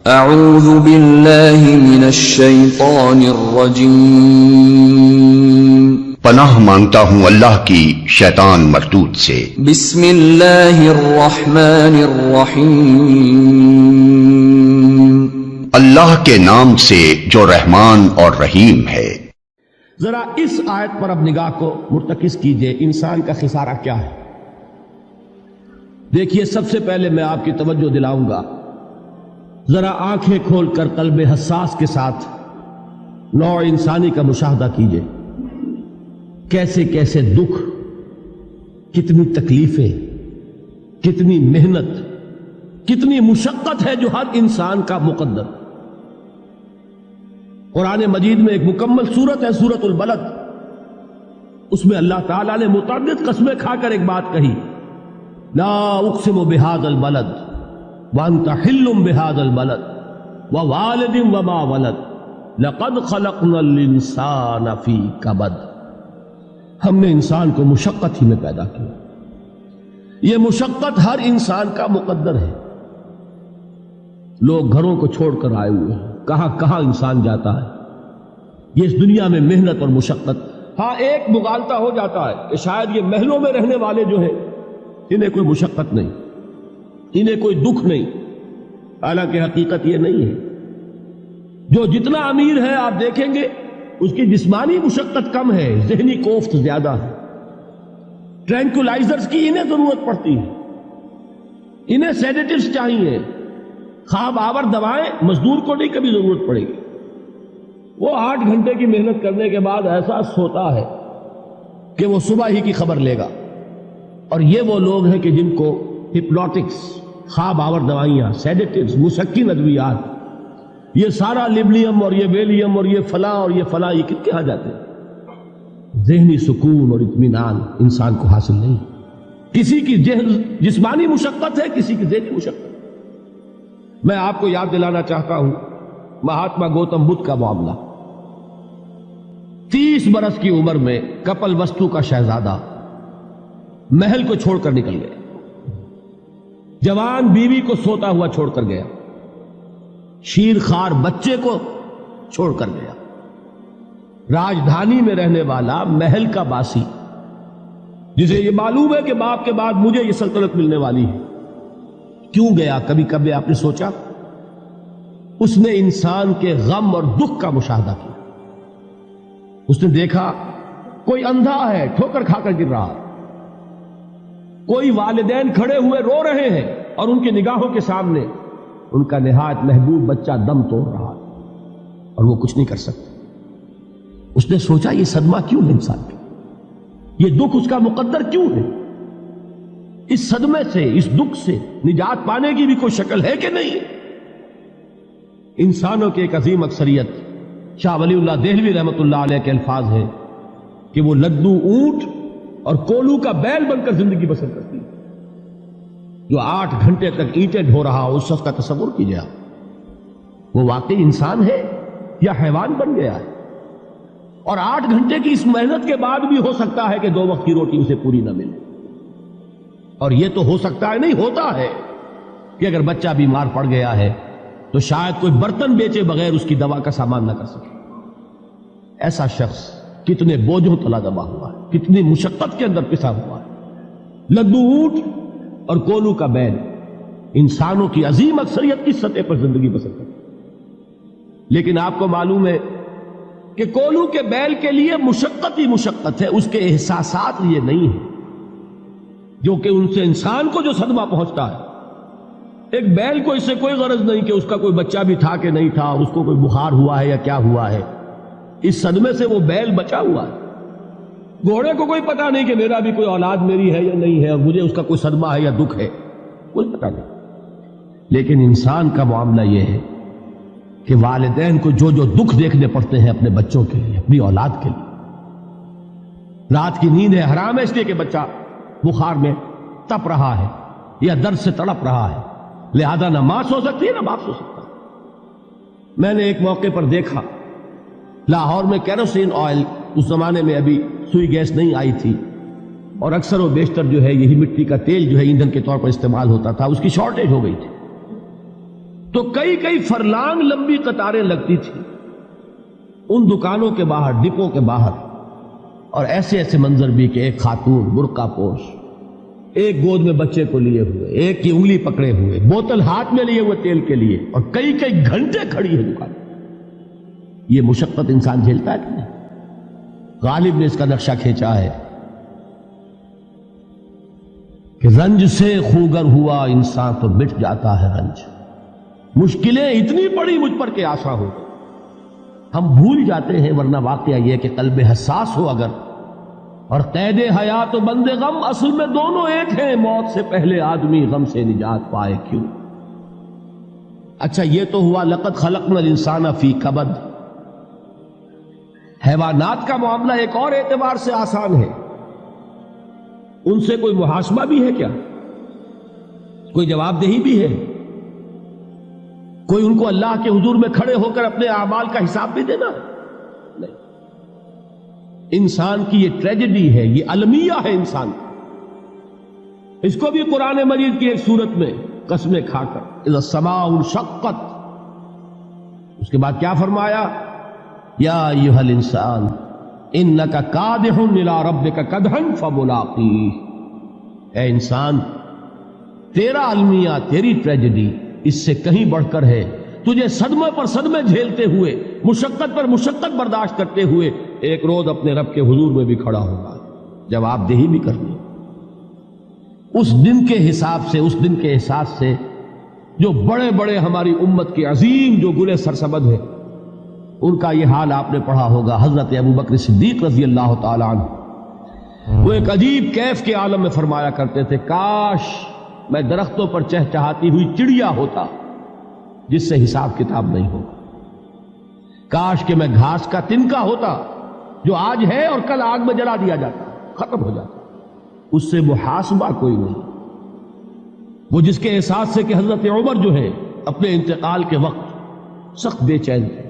اعوذ باللہ من الشیطان الرجیم، پناہ مانگتا ہوں اللہ کی شیطان مردود سے۔ بسم اللہ الرحمن الرحیم، اللہ کے نام سے جو رحمان اور رحیم ہے۔ ذرا اس آیت پر اب نگاہ کو مرتکز کیجئے، انسان کا خسارہ کیا ہے؟ دیکھیے، سب سے پہلے میں آپ کی توجہ دلاؤں گا، ذرا آنکھیں کھول کر قلب حساس کے ساتھ نوع انسانی کا مشاہدہ کیجئے۔ کیسے کیسے دکھ، کتنی تکلیفیں، کتنی محنت، کتنی مشقت ہے جو ہر انسان کا مقدر۔ قرآن مجید میں ایک مکمل سورت ہے، سورت البلد، اس میں اللہ تعالیٰ نے متعدد قسمیں کھا کر ایک بات کہی، لا اقسم بہذا البلد وانت حل بہذا البلد ووالد وما ولد لقد خلقنا الانسان فی کبد۔ ہم نے انسان کو مشقت ہی میں پیدا کیا، یہ مشقت ہر انسان کا مقدر ہے۔ لوگ گھروں کو چھوڑ کر آئے ہوئے ہیں، کہاں کہاں انسان جاتا ہے، یہ اس دنیا میں محنت اور مشقت۔ ہاں، ایک مغالطہ ہو جاتا ہے کہ شاید یہ محلوں میں رہنے والے جو ہیں انہیں کوئی مشقت نہیں، انہیں کوئی دکھ نہیں، حالانکہ حقیقت یہ نہیں ہے۔ جو جتنا امیر ہے آپ دیکھیں گے اس کی جسمانی مشقت کم ہے، ذہنی کوفت زیادہ ہے۔ ٹرینکولائزرز کی انہیں ضرورت پڑتی ہے، انہیں سیڈیٹیوز چاہیے، خواب آور دوائیں مزدور کو نہیں کبھی ضرورت پڑے گی۔ وہ 8 گھنٹے کی محنت کرنے کے بعد احساس ہوتا ہے کہ وہ صبح ہی کی خبر لے گا۔ اور یہ وہ لوگ ہیں کہ جن کو ہپنوٹکس، خواب آور دوائیاں، سیڈیٹیوز، مسکن ادویات، یہ سارا لیبلیم اور یہ ویلیم اور یہ فلاں اور یہ فلاں، یہ کتنے آ جاتے ہیں؟ ذہنی سکون اور اطمینان انسان کو حاصل نہیں۔ کسی کی جسمانی مشقت ہے، کسی کی ذہنی مشقت۔ میں آپ کو یاد دلانا چاہتا ہوں مہاتما گوتم بدھ کا معاملہ۔ 30 برس کی عمر میں کپل وستو کا شہزادہ محل کو چھوڑ کر نکل گیا، جوان بیوی کو سوتا ہوا چھوڑ کر گیا، شیر خوار بچے کو چھوڑ کر گیا۔ راجدھانی میں رہنے والا محل کا باسی، جسے یہ معلوم ہے کہ باپ کے بعد مجھے یہ سلطنت ملنے والی ہے، کیوں گیا؟ کبھی کبھی آپ نے سوچا؟ اس نے انسان کے غم اور دکھ کا مشاہدہ کیا۔ اس نے دیکھا کوئی اندھا ہے، ٹھوکر کھا کر گر رہا ہے، کوئی والدین کھڑے ہوئے رو رہے ہیں اور ان کی نگاہوں کے سامنے ان کا نہایت محبوب بچہ دم توڑ رہا ہے اور وہ کچھ نہیں کر سکتا۔ اس نے سوچا یہ صدمہ کیوں ہے انسان کا، یہ دکھ اس کا مقدر کیوں ہے؟ اس صدمے سے، اس دکھ سے نجات پانے کی بھی کوئی شکل ہے کہ نہیں؟ انسانوں کی ایک عظیم اکثریت، شاہ ولی اللہ دہلوی رحمۃ اللہ علیہ کے الفاظ ہیں کہ وہ لدو اونٹ اور کولو کا بیل بن کر زندگی بسر کرتی ہے۔ جو 8 گھنٹے تک اینٹیں ڈھو رہا ہو، اس شخص کا تصور کیجیے آپ، وہ واقعی انسان ہے یا حیوان بن گیا ہے؟ اور 8 گھنٹے کی اس محنت کے بعد بھی ہو سکتا ہے کہ 2 وقت کی روٹی اسے پوری نہ ملے۔ اور یہ تو ہو سکتا ہے، نہیں ہوتا ہے کہ اگر بچہ بیمار پڑ گیا ہے تو شاید کوئی برتن بیچے بغیر اس کی دوا کا سامان نہ کر سکے۔ ایسا شخص کتنے بوجھوں تلا دبا ہوا ہے، کتنی مشقت کے اندر پسا ہوا ہے۔ لدو اونٹ اور کولو کا بیل، انسانوں کی عظیم اکثریت کی سطح پر زندگی بسر کرتی ہے۔ لیکن آپ کو معلوم ہے کہ کولو کے بیل کے لیے مشقت ہی مشقت ہے، اس کے احساسات یہ نہیں ہیں جو کہ ان سے انسان کو جو صدمہ پہنچتا ہے۔ ایک بیل کو اس سے کوئی غرض نہیں کہ اس کا کوئی بچہ بھی تھا کہ نہیں تھا، اس کو کوئی بخار ہوا ہے یا کیا ہوا ہے، اس صدمے سے وہ بیل بچا ہوا ہے۔ گھوڑے کو کوئی پتہ نہیں کہ میرا بھی کوئی اولاد میری ہے یا نہیں ہے، اور مجھے اس کا کوئی صدمہ ہے یا دکھ ہے، کوئی پتہ نہیں۔ لیکن انسان کا معاملہ یہ ہے کہ والدین کو جو جو دکھ دیکھنے پڑتے ہیں اپنے بچوں کے لیے، اپنی اولاد کے لیے۔ رات کی نیند ہے حرام ہے اس لیے کہ بچہ بخار میں تپ رہا ہے یا درد سے تڑپ رہا ہے، لہذا نہ ماں سو سکتی ہے نہ باپ سو سکتا۔ میں نے ایک موقع پر دیکھا، لاہور میں کیروسین آئل، اس زمانے میں ابھی سوئی گیس نہیں آئی تھی، اور اکثر و بیشتر جو ہے یہی مٹی کا تیل جو ہے ایندھن کے طور پر استعمال ہوتا تھا، اس کی شارٹیج ہو گئی تھی۔ تو کئی کئی فرلانگ لمبی قطاریں لگتی تھی ان دکانوں کے باہر، ڈپوں کے باہر، اور ایسے ایسے منظر بھی کہ ایک خاتون برقع پوش، ایک گود میں بچے کو لیے ہوئے، ایک کی انگلی پکڑے ہوئے، بوتل ہاتھ میں لیے ہوئے تیل کے لیے، اور کئی کئی گھنٹے کھڑی ہے دکان۔ یہ مشقت انسان جھیلتا ہے کہ نہیں؟ غالب نے اس کا نقشہ کھینچا ہے کہ رنج سے خوگر ہوا انسان تو مٹ جاتا ہے رنج، مشکلیں اتنی پڑی مجھ پر کہ آسا ہو۔ ہم بھول جاتے ہیں، ورنہ واقعہ یہ کہ قلب حساس ہو اگر، اور قید حیات و بند غم اصل میں دونوں ایک ہیں، موت سے پہلے آدمی غم سے نجات پائے کیوں۔ اچھا یہ تو ہوا لقد خلقنا الانسان فی کبد۔ حیوانات کا معاملہ ایک اور اعتبار سے آسان ہے، ان سے کوئی محاسبہ بھی ہے کیا؟ کوئی جواب دہی بھی ہے؟ کوئی ان کو اللہ کے حضور میں کھڑے ہو کر اپنے اعمال کا حساب بھی دینا؟ نہیں۔ انسان کی یہ ٹریجڈی ہے، یہ المیہ ہے انسان۔ اس کو بھی قرآن مجید کی ایک سورت میں قسمیں کھا کر اذا السماء انشقت، اس کے بعد کیا فرمایا؟ یا ایھا الانسان انک کادح الی ربک کدحا فملاقیہ۔ اے انسان، تیرا المیہ، تیری ٹریجڈی اس سے کہیں بڑھ کر ہے، تجھے صدمے پر صدمے جھیلتے ہوئے، مشقت پر مشقت برداشت کرتے ہوئے ایک روز اپنے رب کے حضور میں بھی کھڑا ہوگا، جواب دہی بھی کرنی۔ اس دن کے حساب سے، اس دن کے احساس سے جو بڑے بڑے ہماری امت کے عظیم جو گلے سرسبد ہیں، ان کا یہ حال آپ نے پڑھا ہوگا۔ حضرت ابوبکر صدیق رضی اللہ تعالیٰ عنہ وہ ایک عجیب کیف کے عالم میں فرمایا کرتے تھے، کاش میں درختوں پر چہچہاتی ہوئی چڑیا ہوتا جس سے حساب کتاب نہیں ہوگا، کاش کہ میں گھاس کا تنکا ہوتا جو آج ہے اور کل آگ میں جلا دیا جاتا، ختم ہو جاتا، اس سے محاسبہ کوئی نہیں۔ وہ جس کے احساس سے کہ حضرت عمر جو ہے اپنے انتقال کے وقت سخت بے چین تھے،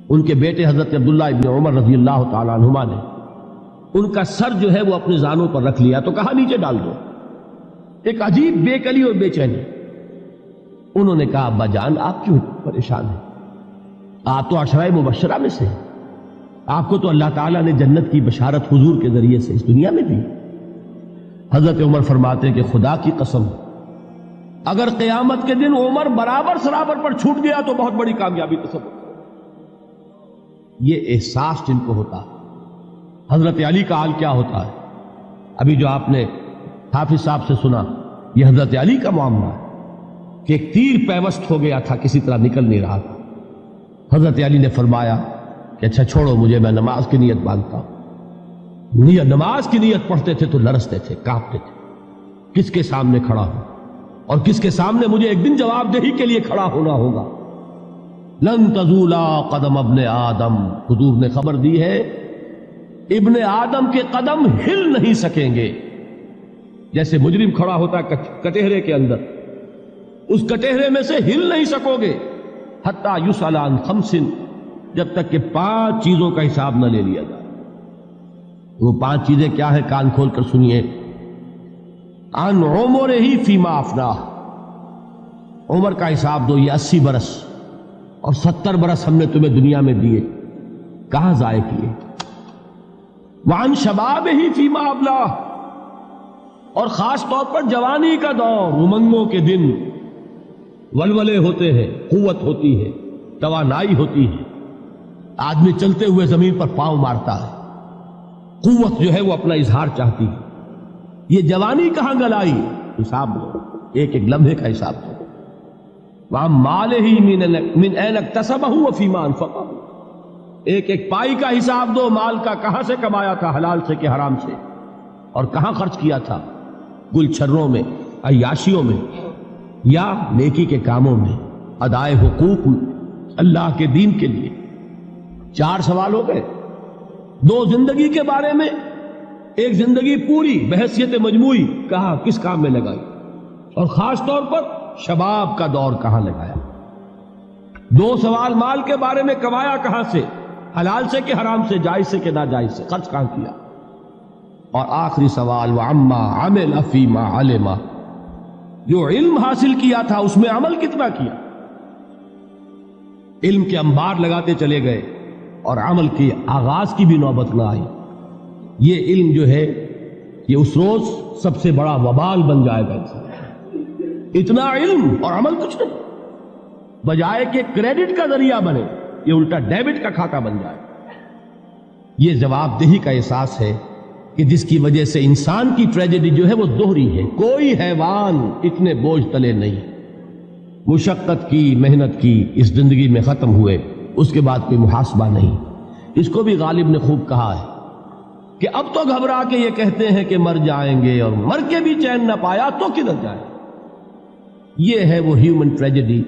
ان کے بیٹے حضرت عبداللہ ابن عمر رضی اللہ تعالیٰ عنہما نے ان کا سر جو ہے وہ اپنے زانوں پر رکھ لیا تو کہا نیچے ڈال دو۔ ایک عجیب بے کلی اور بے چینی۔ انہوں نے کہا ابا جان آپ کیوں پریشان ہیں؟ آپ تو عشرہ مبشرہ میں سے ہیں، آپ کو تو اللہ تعالیٰ نے جنت کی بشارت حضور کے ذریعے سے اس دنیا میں دی۔ حضرت عمر فرماتے ہیں کہ خدا کی قسم اگر قیامت کے دن عمر برابر سرابر پر چھوٹ گیا تو بہت بڑی کامیابی تصور۔ یہ احساس جن کو ہوتا ہے۔ حضرت علی کا حال کیا ہوتا ہے؟ ابھی جو آپ نے حافظ صاحب سے سنا، یہ حضرت علی کا معاملہ ہے کہ ایک تیر پیوست ہو گیا تھا، کسی طرح نکل نہیں رہا تھا۔ حضرت علی نے فرمایا کہ اچھا چھوڑو مجھے، میں نماز کی نیت باندھتا ہوں۔ نماز کی نیت پڑھتے تھے تو لرزتے تھے، کانپتے تھے، کس کے سامنے کھڑا ہوں اور کس کے سامنے مجھے ایک دن جواب دہی کے لیے کھڑا ہونا ہوگا۔ لن تزولا قدم ابن آدم، حضور نے خبر دی ہے ابن آدم کے قدم ہل نہیں سکیں گے۔ جیسے مجرم کھڑا ہوتا ہے کٹہرے کے اندر، اس کٹہرے میں سے ہل نہیں سکو گے حتی یسأل عن خمس، جب تک کہ 5 چیزوں کا حساب نہ لے لیا جائے۔ وہ 5 چیزیں کیا ہے؟ کان کھول کر سنیے۔ عن عمرہ فیما افناہ، عمر کا حساب دو، یہ 80 برس اور 70 برس ہم نے تمہیں دنیا میں دیے، کہاں ضائع کیے؟ وعن شبابہ فیما ابلاہ، اور خاص طور پر جوانی کا دور، امنگوں کے دن، ولولے ہوتے ہیں، قوت ہوتی ہے، توانائی ہوتی ہے، آدمی چلتے ہوئے زمین پر پاؤں مارتا ہے، قوت جو ہے وہ اپنا اظہار چاہتی ہے۔ یہ جوانی کہاں گلائی؟ حساب دو، ایک ایک لمحے کا حساب دو۔ وَعَن مَالِهِ مِنْ أَيْنَ اكْتَسَبَهُ وَفِيمَا أَنْفَقَهُ، ایک ایک پائی کا حساب دو، مال کا کہاں سے کمایا تھا، حلال سے کہ حرام سے، اور کہاں خرچ کیا تھا، گل چھروں میں، عیاشیوں میں، یا نیکی کے کاموں میں، ادائے حقوق اللہ کے دین کے لیے۔ 4 سوال ہو گئے، 2 زندگی کے بارے میں، ایک زندگی پوری بحیثیت مجموعی کہاں کس کام میں لگائی، اور خاص طور پر شباب کا دور کہاں لگایا۔ 2 سوال مال کے بارے میں، کمایا کہاں سے، حلال سے کہ حرام سے، جائز سے کہ ناجائز سے، خرچ کہاں کیا، اور آخری سوال وَعَمَّا عَمِلَ فِيمَا عَلِمَ، جو علم حاصل کیا تھا اس میں عمل کتنا کیا؟ علم کے انبار لگاتے چلے گئے اور عمل کے آغاز کی بھی نوبت نہ آئی. یہ علم جو ہے یہ اس روز سب سے بڑا وبال بن جائے گا انسان. اتنا علم اور عمل کچھ نہیں، بجائے کہ کریڈٹ کا ذریعہ بنے یہ الٹا ڈیبٹ کا کھاتا بن جائے. یہ جواب دہی کا احساس ہے کہ جس کی وجہ سے انسان کی ٹریجڈی جو ہے وہ دوہری ہے. کوئی حیوان اتنے بوجھ تلے نہیں، مشقت کی، محنت کی، اس زندگی میں ختم ہوئے، اس کے بعد کوئی محاسبہ نہیں. اس کو بھی غالب نے خوب کہا ہے کہ اب تو گھبرا کے یہ کہتے ہیں کہ مر جائیں گے، اور مر کے بھی چین نہ پایا تو کدھر جائیں. یہ ہے وہ ہیومن ٹریجڈی